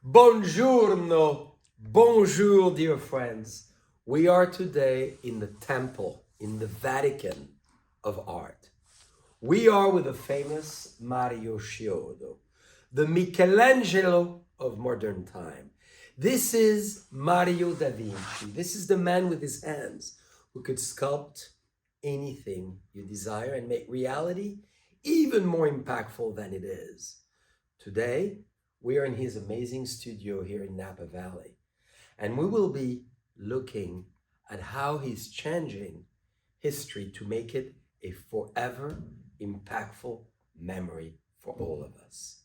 Buongiorno, bonjour, dear friends. We are today in the temple, in the Vatican of art. We are with the famous Mario Chiodo, the Michaelangelo of modern time. This is Mario da Vinci. This is the man with his hands who could sculpt anything you desire and make reality even more impactful than it is. Today, we are in his amazing studio here in Napa Valley, and we will be looking at how he's changing history to make it a forever impactful memory for all of us.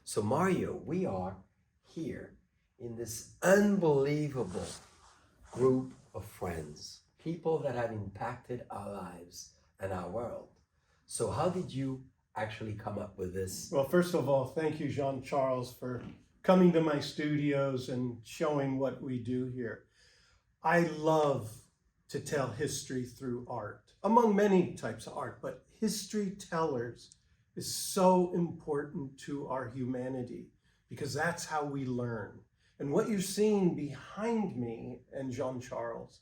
So Mario, we are here in this unbelievable group of friends, people that have impacted our lives and our world. So how did you actually come up with this? Well, first of all, thank you, Jean-Charles, for coming to my studios and showing what we do here. I love to tell history through art, among many types of art, but history tellers is so important to our humanity because that's how we learn. And what you're seeing behind me and Jean-Charles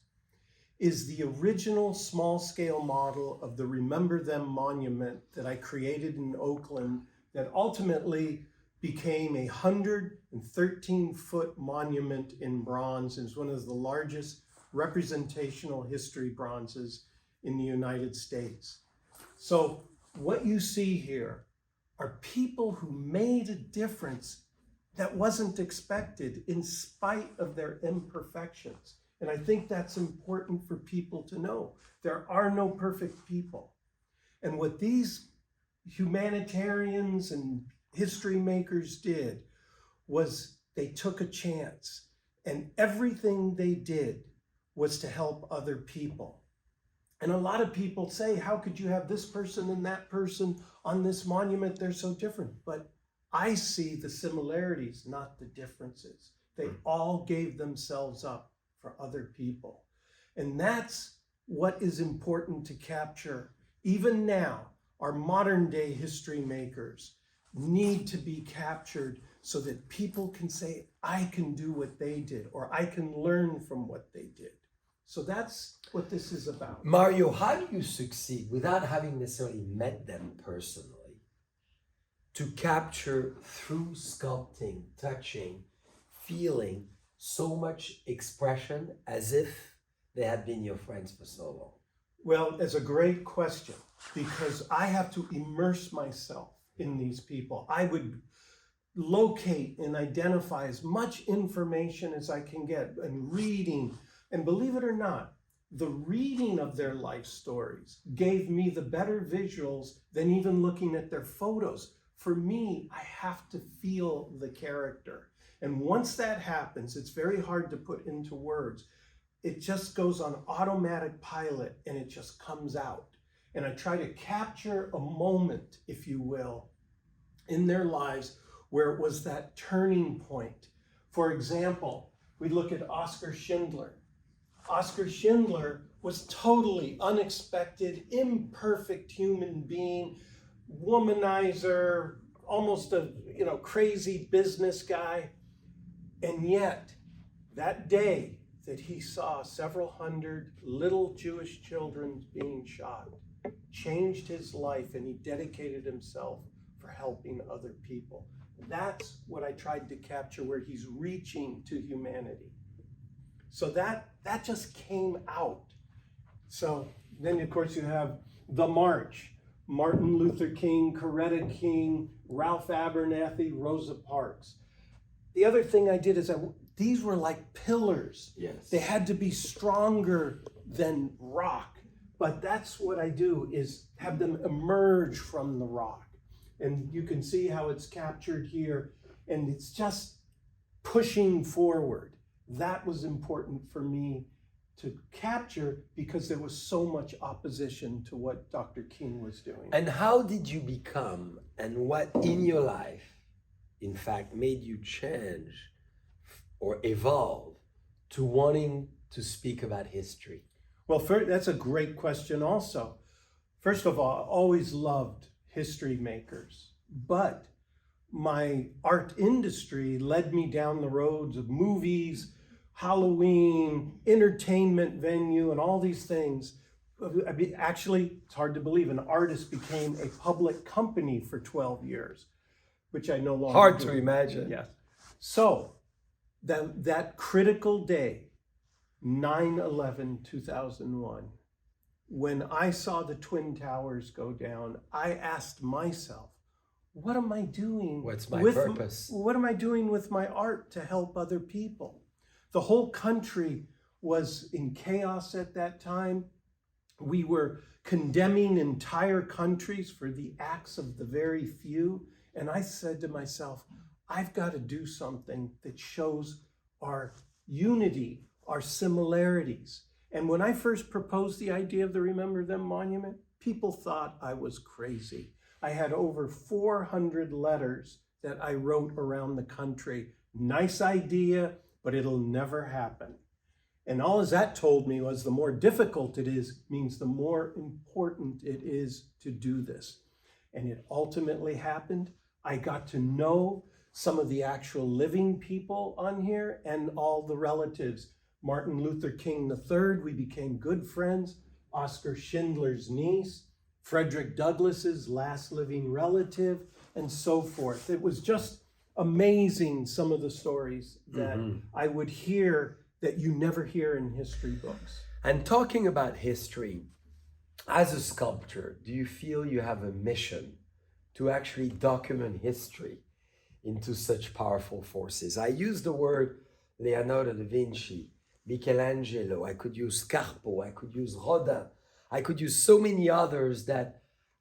is the original small-scale model of the Remember Them monument that I created in Oakland that ultimately became a 113-foot monument in bronze and is one of the largest representational history bronzes in the United States. So what you see here are people who made a difference that wasn't expected in spite of their imperfections. And I think that's important for people to know. There are no perfect people. And what these humanitarians and history makers did was they took a chance, and everything they did was to help other people. And a lot of people say, how could you have this person and that person on this monument? They're so different. But I see the similarities, not the differences. They all gave themselves up for other people. And that's what is important to capture. Even now, our modern day history makers need to be captured so that people can say, I can do what they did, or I can learn from what they did. So that's what this is about. Mario, how do you succeed without having necessarily met them personally to capture through sculpting, touching, feeling so much expression as if they had been your friends for so long? Well, it's a great question because I have to immerse myself in these people. I would locate and identify as much information as I can get and reading. And believe it or not, the reading of their life stories gave me the better visuals than even looking at their photos. For me, I have to feel the character. And once that happens, it's very hard to put into words. It just goes on automatic pilot and it just comes out. And I try to capture a moment, if you will, in their lives where it was that turning point. For example, we look at Oskar Schindler. Oskar Schindler was totally unexpected, imperfect human being, womanizer, almost a crazy business guy. And yet, that day that he saw several hundred little Jewish children being shot, changed his life, and he dedicated himself for helping other people. That's what I tried to capture, where he's reaching to humanity. So that just came out. So then, of course, you have The March, Martin Luther King, Coretta King, Ralph Abernathy, Rosa Parks. The other thing I did is these were like pillars. Yes. They had to be stronger than rock. But that's what I do, is have them emerge from the rock. And you can see how it's captured here. And it's just pushing forward. That was important for me to capture because there was so much opposition to what Dr. King was doing. And how did you become, and what in your life, in fact, made you change or evolve to wanting to speak about history? Well, that's a great question also. First of all, I always loved history makers, but my art industry led me down the roads of movies, Halloween, entertainment venue, and all these things. I mean, actually, it's hard to believe an artist became a public company for 12 years, which I no longer Hard do. to imagine. Yes. So that critical day, 9/11/2001, when I saw the Twin Towers go down, I asked myself, what am I doing? What's my with purpose? What am I doing with my art to help other people? The whole country was in chaos at that time. We were condemning entire countries for the acts of the very few. And I said to myself, I've got to do something that shows our unity, our similarities. And when I first proposed the idea of the Remember Them monument, people thought I was crazy. I had over 400 letters that I wrote around the country. Nice idea, but it'll never happen. And all that told me was the more difficult it is, means the more important it is to do this. And it ultimately happened. I got to know some of the actual living people on here and all the relatives. Martin Luther King III, we became good friends. Oscar Schindler's niece, Frederick Douglass's last living relative, and so forth. It was just amazing, some of the stories that I would hear that you never hear in history books. And talking about history, as a sculptor, do you feel you have a mission to actually document history into such powerful forces? I use the word Leonardo da Vinci, Michaelangelo, I could use Sculptor, I could use Rodin, I could use so many others that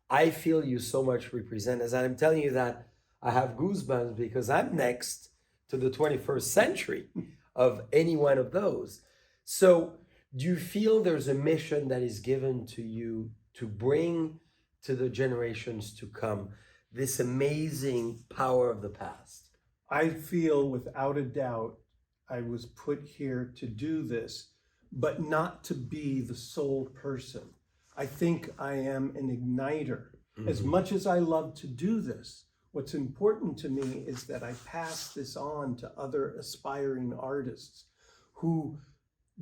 I feel you so much represent. As I'm telling you that, I have goosebumps because I'm next to the 21st century of any one of those. So do you feel there's a mission that is given to you to bring to the generations to come this amazing power of the past? I feel without a doubt I was put here to do this, but not to be the sole person. I think I am an igniter. As much as I love to do this, what's important to me is that I pass this on to other aspiring artists who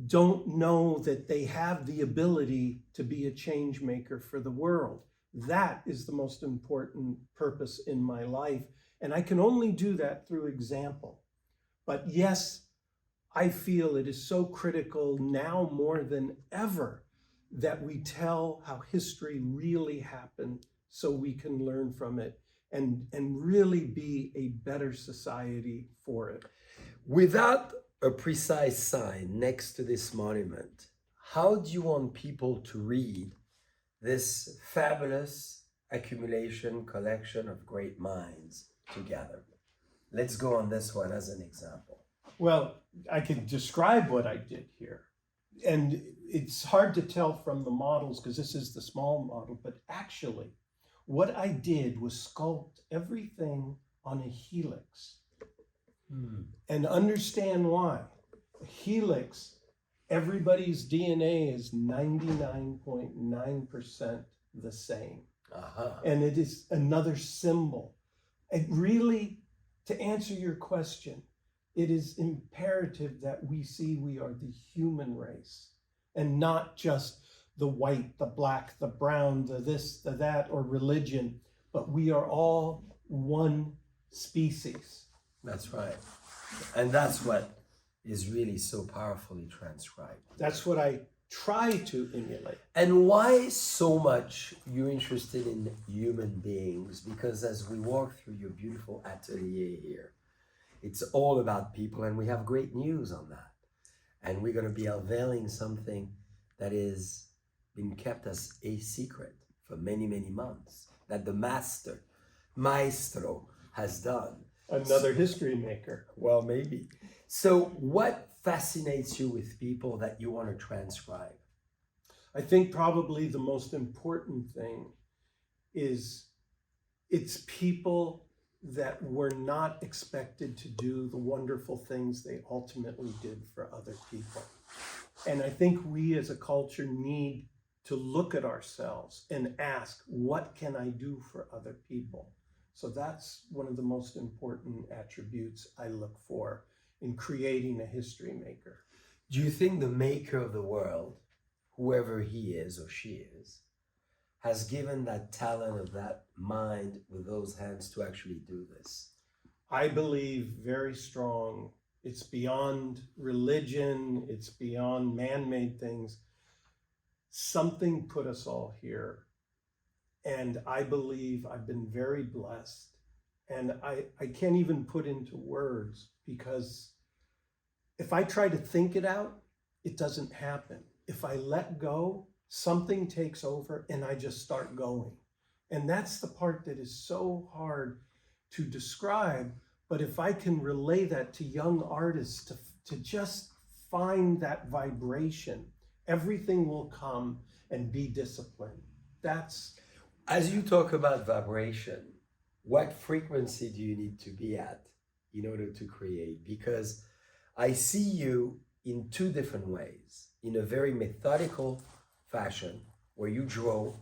don't know that they have the ability to be a change maker for the world. That is the most important purpose in my life. And I can only do that through example. But yes, I feel it is so critical now more than ever that we tell how history really happened so we can learn from it and really be a better society for it. Without a precise sign next to this monument, how do you want people to read this fabulous accumulation, collection of great minds together? Let's go on this one as an example. Well, I can describe what I did here. And it's hard to tell from the models because this is the small model, but actually what I did was sculpt everything on a helix. And understand why. A helix, everybody's DNA is 99.9% the same. And it is another symbol. It really, to answer your question, it is imperative that we see we are the human race and not just the white, the black, the brown, the this, the that, or religion, but we are all one species. That's right. And that's what is really so powerfully transcribed. That's what I try to emulate. And why so much you're interested in human beings? Because as we walk through your beautiful atelier here, it's all about people, and we have great news on that. And we're going to be unveiling something that is been kept as a secret for many, many months, that the maestro has done. Another history maker. Well, maybe. So what fascinates you with people that you want to transcribe? I think probably the most important thing is it's people that were not expected to do the wonderful things they ultimately did for other people. And I think we as a culture need to look at ourselves and ask, what can I do for other people? So that's one of the most important attributes I look for in creating a history maker. Do you think the maker of the world, whoever he is or she is, has given that talent of that mind with those hands to actually do this? I believe very strong. It's beyond religion. It's beyond man-made things. Something put us all here. And I believe I've been very blessed. And I can't even put into words, because if I try to think it out, it doesn't happen. If I let go, something takes over and I just start going. And that's the part that is so hard to describe. But if I can relay that to young artists to just find that vibration, everything will come, and be disciplined. That's... As you talk about vibration, what frequency do you need to be at in order to create? Because I see you in two different ways. In a very methodical fashion, where you draw,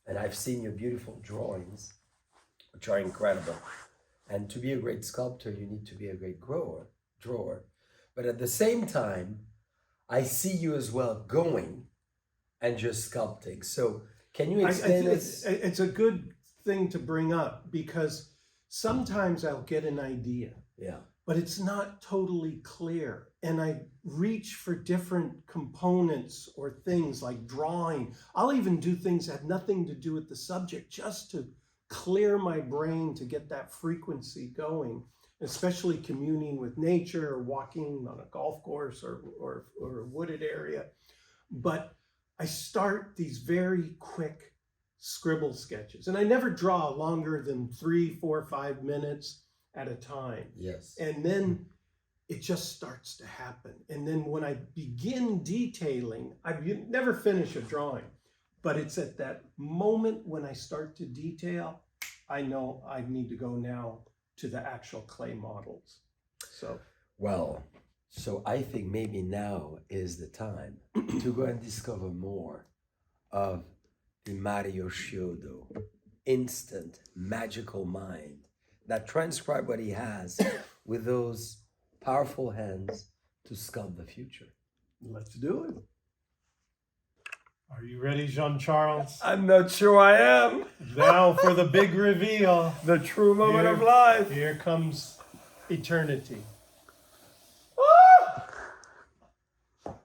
and I've seen your beautiful drawings, which are incredible. And to be a great sculptor, you need to be a great drawer. But at the same time, I see you as well going and just sculpting. So can you explain this? It's a good thing to bring up, because sometimes I'll get an idea, Yeah. but it's not totally clear. And I reach for different components or things like drawing. I'll even do things that have nothing to do with the subject, just to clear my brain, to get that frequency going, especially communing with nature or walking on a golf course or a wooded area. But I start these very quick scribble sketches, and I never draw longer than 3, 4, 5 minutes at a time. Yes. And then it just starts to happen. And then when I begin detailing, you never finish a drawing, but it's at that moment when I start to detail, I know I need to go now to the actual clay models. So I think maybe now is the time to go and discover more of the Mario Chiodo instant magical mind that transcribe what he has with those powerful hands to sculpt the future. Let's do it. Are you ready, Jean-Charles? I'm not sure I am. Now for the big reveal. The true moment of life. Here comes eternity.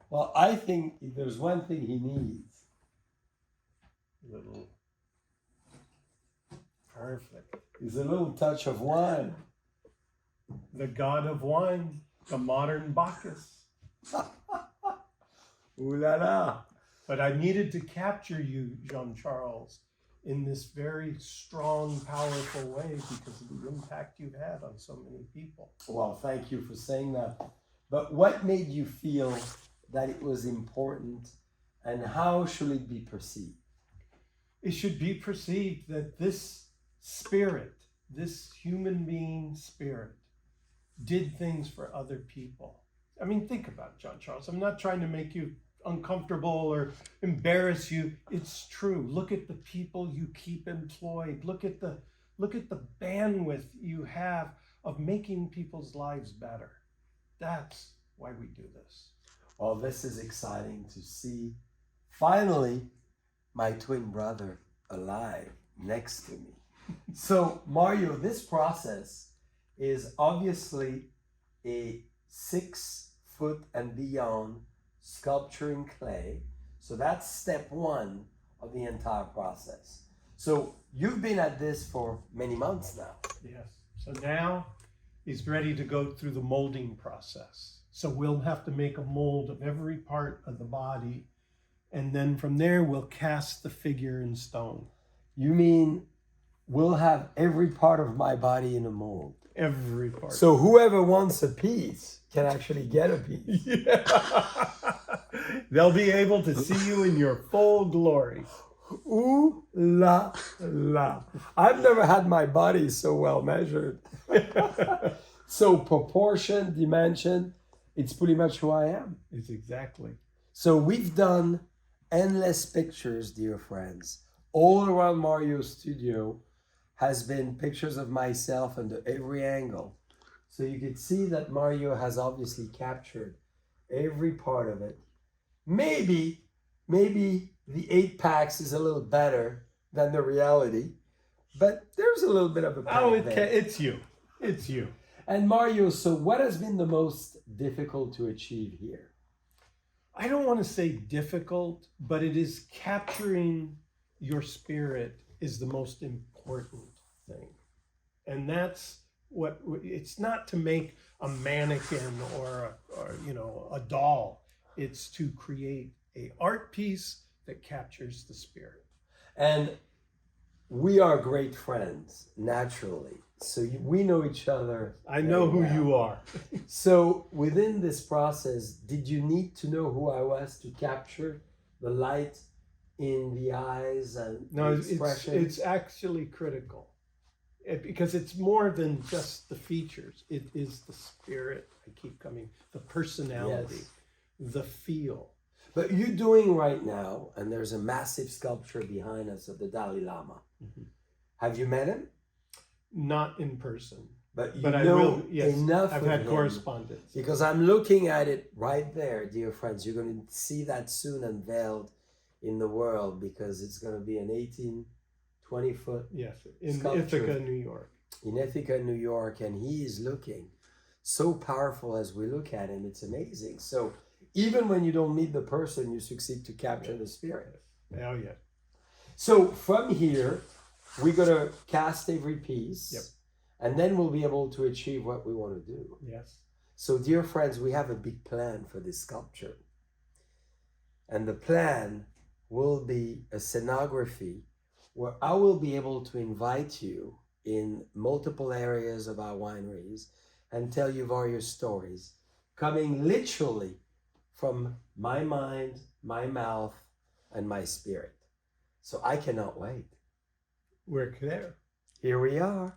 Well, I think if there's one thing he needs. Little. Perfect. Is a little touch of wine. The god of wine, the modern Bacchus. Ooh la la. But I needed to capture you, Jean-Charles, in this very strong, powerful way, because of the impact you've had on so many people. Well, thank you for saying that. But what made you feel that it was important, and how should it be perceived? It should be perceived that this spirit, this human being spirit, did things for other people. I mean, think about it, Jean-Charles. I'm not trying to make you uncomfortable or embarrass you. It's true. Look at the people you keep employed. Look at the bandwidth you have of making people's lives better. That's why we do this. Well, this is exciting to see. Finally, my twin brother alive next to me. So, Mario, this process is obviously a 6 foot and beyond sculpture in clay. So that's step one of the entire process. So you've been at this for many months now. Yes. So now he's ready to go through the molding process. So we'll have to make a mold of every part of the body. And then from there, we'll cast the figure in stone. You mean we'll have every part of my body in a mold? Every part. So whoever wants a piece can actually get a piece. Yeah. They'll be able to see you in your full glory. Ooh la la. I've never had my body so well measured. So proportion, dimension, it's pretty much who I am. It's exactly. So we've done endless pictures, dear friends, all around Mario's studio, has been pictures of myself under every angle. So you could see that Mario has obviously captured every part of it. Maybe the 8 packs is a little better than the reality, but there's a little bit of a pack there. It's you. It's you. And Mario, so what has been the most difficult to achieve here? I don't want to say difficult, but it is capturing your spirit is the most important thing. And that's what, it's not to make a mannequin or a doll. It's to create a art piece that captures the spirit. And we are great friends, naturally. So we know each other. I know who you are. So within this process, did you need to know who I was to capture the light in the eyes and No, the expression? it's actually critical. Because it's more than just the features. It is the spirit. I keep coming. The personality, the feel. But you're doing right now, and there's a massive sculpture behind us of the Dalai Lama. Mm-hmm. Have you met him? Not in person. But you know I will, yes, enough I've had correspondence. Because I'm looking at it right there, dear friends. You're going to see that soon unveiled in the world, because it's going to be an 20-foot in sculpture Ithaca, New York. In Ithaca, New York, and he is looking so powerful as we look at him. It's amazing. So even when you don't meet the person, you succeed to capture the spirit. Oh, yeah. So from here, we're going to cast every piece, and then we'll be able to achieve what we want to do. Yes. So, dear friends, we have a big plan for this sculpture. And the plan will be a scenography where I will be able to invite you in multiple areas of our wineries and tell you various stories, coming literally from my mind, my mouth, and my spirit. So I cannot wait. We're there. Here we are.